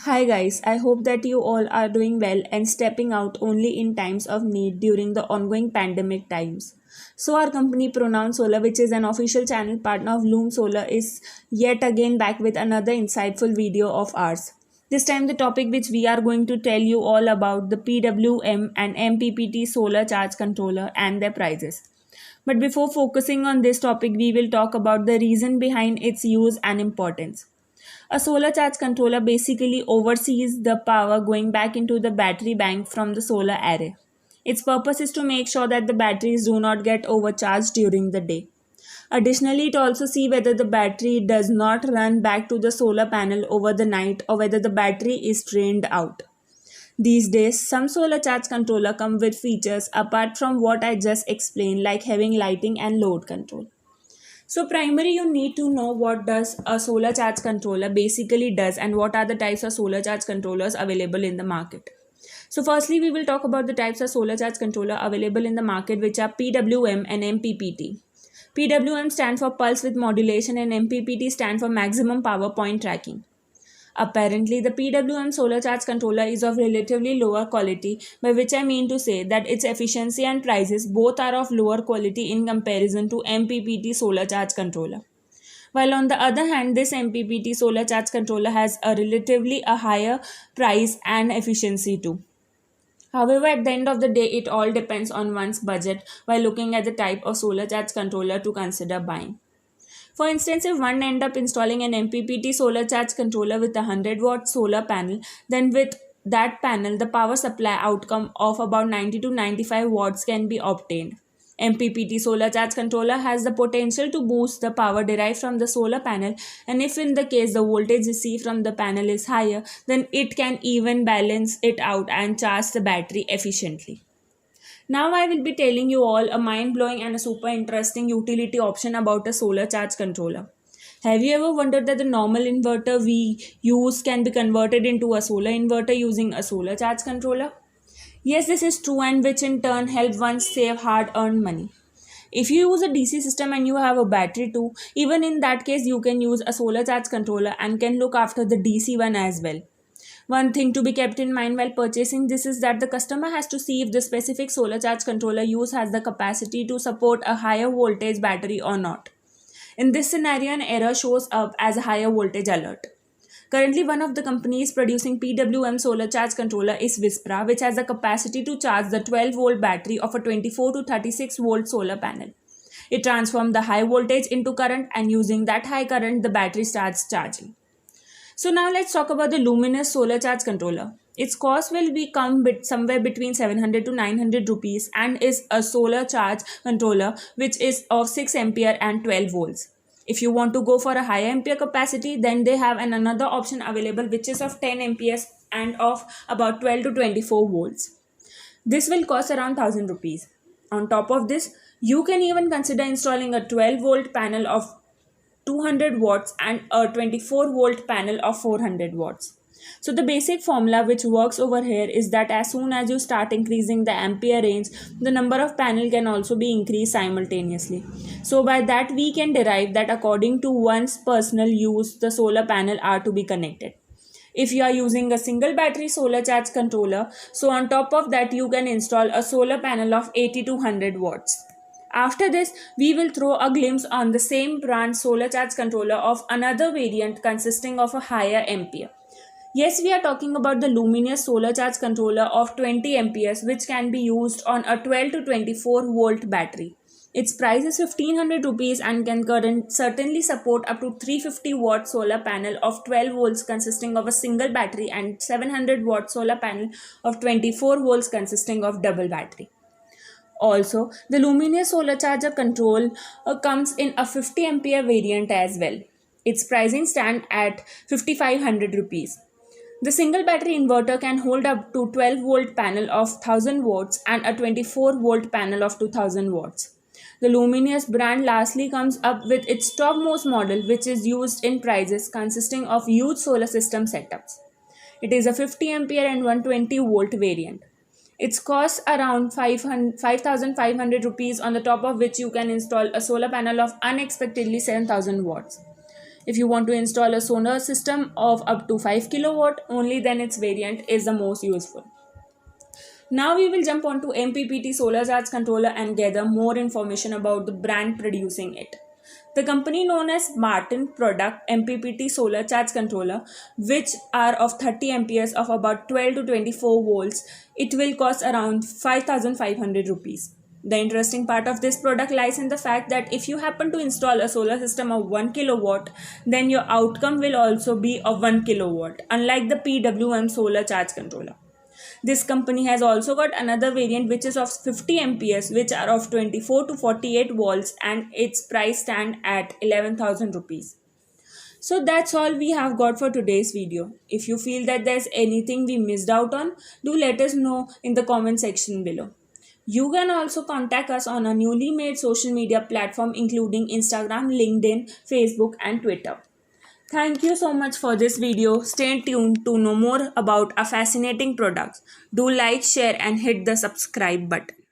Hi guys, I hope that you all are doing well and stepping out only in times of need during the ongoing pandemic times. So our company Pronoun Solar, which is an official channel partner of Loom Solar, is yet again back with another insightful video of ours. This time the topic which we are going to tell you all about the PWM and MPPT solar charge controller and their prices. But before focusing on this topic, we will talk about the reason behind its use and importance. A solar charge controller basically oversees the power going back into the battery bank from the solar array. Its purpose is to make sure that the batteries do not get overcharged during the day. Additionally, it also sees whether the battery does not run back to the solar panel over the night or whether the battery is drained out. These days, some solar charge controller come with features apart from what I just explained, like having lighting and load control. So primary you need to know what does a solar charge controller basically does and what are the types of solar charge controllers available in the market. So firstly we will talk about the types of solar charge controller available in the market, which are PWM and MPPT. PWM stand for pulse width modulation and MPPT stand for maximum power point tracking. Apparently, the PWM solar charge controller is of relatively lower quality, by which I mean to say that its efficiency and prices both are of lower quality in comparison to MPPT solar charge controller. While on the other hand, this MPPT solar charge controller has a relatively a higher price and efficiency too. However, at the end of the day, it all depends on one's budget while looking at the type of solar charge controller to consider buying. For instance, if one end up installing an MPPT solar charge controller with a 100-watt solar panel, then with that panel, the power supply outcome of about 90 to 95 watts can be obtained. MPPT solar charge controller has the potential to boost the power derived from the solar panel, and if in the case the voltage received from the panel is higher, then it can even balance it out and charge the battery efficiently. Now I will be telling you all a mind-blowing and a super interesting utility option about a solar charge controller. Have you ever wondered that the normal inverter we use can be converted into a solar inverter using a solar charge controller? Yes, this is true, and which in turn help one save hard-earned money. If you use a DC system and you have a battery too, even in that case you can use a solar charge controller and can look after the DC one as well. One thing to be kept in mind while purchasing this is that the customer has to see if the specific solar charge controller used has the capacity to support a higher voltage battery or not. In this scenario, an error shows up as a higher voltage alert. Currently, one of the companies producing PWM solar charge controller is Vispra, which has the capacity to charge the 12-volt battery of a 24 to 36-volt solar panel. It transforms the high voltage into current, and using that high current, the battery starts charging. So now let's talk about the Luminous solar charge controller. Its cost will become somewhere between 700 to 900 rupees and is a solar charge controller which is of 6 ampere and 12 volts. If you want to go for a higher ampere capacity, then they have another option available which is of 10 amperes and of about 12 to 24 volts. This will cost around 1000 rupees. On top of this, you can even consider installing a 12-volt panel of 200 watts and a 24-volt panel of 400 watts. So the basic formula which works over here is that as soon as you start increasing the ampere range, the number of panel can also be increased simultaneously. So by that we can derive that according to one's personal use, the solar panel are to be connected. If you are using a single battery solar charge controller, so on top of that you can install a solar panel of 80 to 100 watts. After this, we will throw a glimpse on the same brand solar charge controller of another variant consisting of a higher ampere. Yes, we are talking about the Luminous solar charge controller of 20 amperes which can be used on a 12 to 24 volt battery. Its price is 1500 rupees and can certainly support up to 350 watt solar panel of 12 volts consisting of a single battery and 700 watt solar panel of 24 volts consisting of double battery. Also, the Luminous solar charger control comes in a 50 ampere variant as well. Its pricing stand at 5500 rupees. The single battery inverter can hold up to 12 volt panel of 1000 watts and a 24 volt panel of 2000 watts. The Luminous brand lastly comes up with its topmost model, which is used in prices consisting of huge solar system setups. It is a 50 ampere and 120 volt variant. Its costs around 5500 rupees, on the top of which you can install a solar panel of unexpectedly 7000 watts. If you want to install a solar system of up to 5 kilowatt, only then its variant is the most useful. Now we will jump onto MPPT solar charge controller and gather more information about the brand producing it. The company known as Martin product MPPT solar charge controller, which are of 30 amperes of about 12 to 24 volts, it will cost around 5,500 rupees. The interesting part of this product lies in the fact that if you happen to install a solar system of 1 kilowatt, then your outcome will also be of 1 kilowatt, unlike the PWM solar charge controller. This company has also got another variant which is of 50 amperes, which are of 24 to 48 volts, and its price stand at 11,000 rupees. So that's all we have got for today's video. If you feel that there's anything we missed out on, do let us know in the comment section below. You can also contact us on a newly made social media platform including Instagram, LinkedIn, Facebook and Twitter. Thank you so much for this video. Stay tuned to know more about our fascinating products. Do like, share and hit the subscribe button.